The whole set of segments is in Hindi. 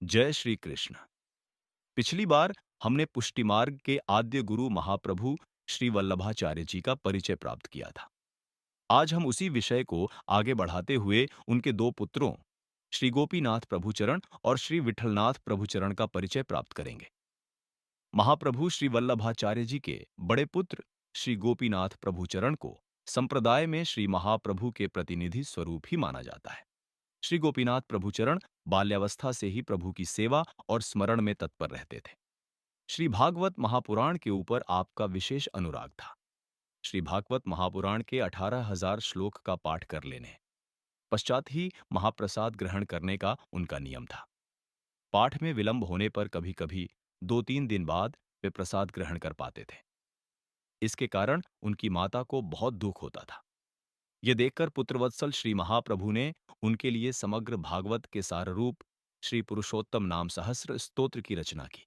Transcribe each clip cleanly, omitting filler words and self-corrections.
जय श्री कृष्ण। पिछली बार हमने पुष्टि मार्ग के आद्य गुरु महाप्रभु श्री वल्लभाचार्य जी का परिचय प्राप्त किया था। आज हम उसी विषय को आगे बढ़ाते हुए उनके दो पुत्रों श्री गोपीनाथ प्रभुचरण और श्री विठलनाथ प्रभुचरण का परिचय प्राप्त करेंगे। महाप्रभु श्री वल्लभाचार्य जी के बड़े पुत्र श्री गोपीनाथ प्रभुचरण को संप्रदाय में श्री महाप्रभु के प्रतिनिधि स्वरूप ही माना जाता है। श्री गोपीनाथ प्रभुचरण बाल्यावस्था से ही प्रभु की सेवा और स्मरण में तत्पर रहते थे। श्री भागवत महापुराण के ऊपर आपका विशेष अनुराग था। श्री भागवत महापुराण के 18,000 श्लोक का पाठ कर लेने पश्चात ही महाप्रसाद ग्रहण करने का उनका नियम था। पाठ में विलंब होने पर कभी कभी 2-3 दिन बाद वे प्रसाद ग्रहण कर पाते थे। इसके कारण उनकी माता को बहुत दुख होता था। ये देखकर पुत्रवत्सल श्री महाप्रभु ने उनके लिए समग्र भागवत के साररूप श्री पुरुषोत्तम नाम सहस्र स्तोत्र की रचना की।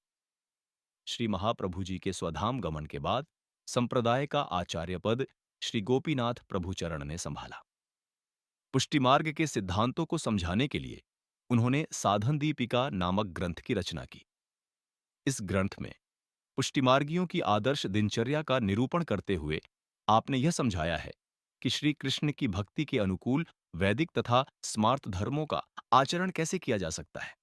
श्री महाप्रभु जी के स्वधाम गमन के बाद संप्रदाय का आचार्य पद श्री गोपीनाथ प्रभुचरण ने संभाला। पुष्टि मार्ग के सिद्धांतों को समझाने के लिए उन्होंने साधन दीपिका नामक ग्रंथ की रचना की। इस ग्रंथ में पुष्टिमार्गियों की आदर्श दिनचर्या का निरूपण करते हुए आपने यह समझाया है कि श्री कृष्ण की भक्ति के अनुकूल वैदिक तथा स्मार्त धर्मों का आचरण कैसे किया जा सकता है।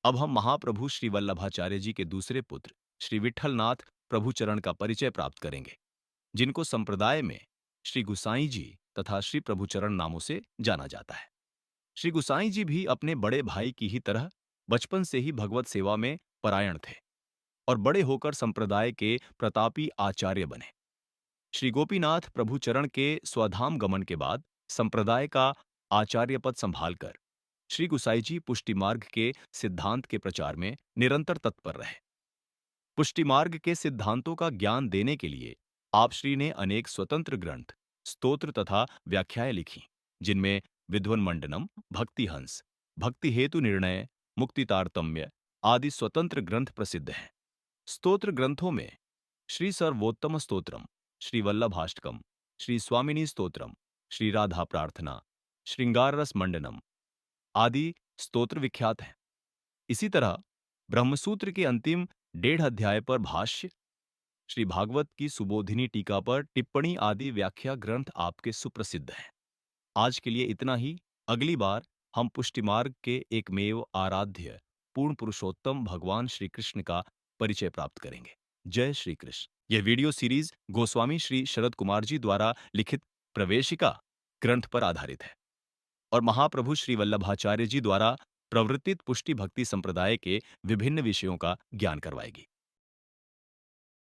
अब हम महाप्रभु श्री वल्लभाचार्य जी के दूसरे पुत्र श्री विठलनाथ प्रभुचरण का परिचय प्राप्त करेंगे, जिनको संप्रदाय में श्री गुसाई जी तथा श्री प्रभुचरण नामों से जाना जाता है। श्री गुसाई जी भी अपने बड़े भाई की ही तरह बचपन से ही भगवत सेवा में परायण थे और बड़े होकर संप्रदाय के प्रतापी आचार्य बने। श्री गोपीनाथ प्रभुचरण के स्वधाम गमन के बाद संप्रदाय का आचार्य पद संभालकर श्री गुसाई जी पुष्टि मार्ग के सिद्धांत के प्रचार में निरंतर तत्पर रहे। पुष्टि मार्ग के सिद्धांतों का ज्ञान देने के लिए आप श्री ने अनेक स्वतंत्र ग्रंथ, स्तोत्र तथा व्याख्याएं लिखी, जिनमें विद्वन मंडनम, भक्ति हंस, भक्ति हेतु निर्णय, मुक्ति तारतम्य आदि स्वतंत्र ग्रंथ प्रसिद्ध हैं। स्तोत्र ग्रंथों में श्री सर्वोत्तम स्तोत्रम, श्री वल्लभाष्टकम, श्री स्वामिनी स्तोत्रम, श्री राधा प्रार्थना, श्रृंगार रस मंडनम आदि स्तोत्र विख्यात हैं। इसी तरह ब्रह्मसूत्र के अंतिम 1.5 अध्याय पर भाष्य, श्री भागवत की सुबोधिनी टीका पर टिप्पणी आदि व्याख्या ग्रंथ आपके सुप्रसिद्ध हैं। आज के लिए इतना ही। अगली बार हम पुष्टि मार्ग के एकमेव आराध्य पूर्ण पुरुषोत्तम भगवान श्री कृष्ण का परिचय प्राप्त करेंगे। जय श्री कृष्ण। यह वीडियो सीरीज गोस्वामी श्री शरद कुमार जी द्वारा लिखित प्रवेशिका ग्रंथ पर आधारित है और महाप्रभु श्री वल्लभाचार्य जी द्वारा प्रवर्तित पुष्टि भक्ति संप्रदाय के विभिन्न विषयों का ज्ञान करवाएगी।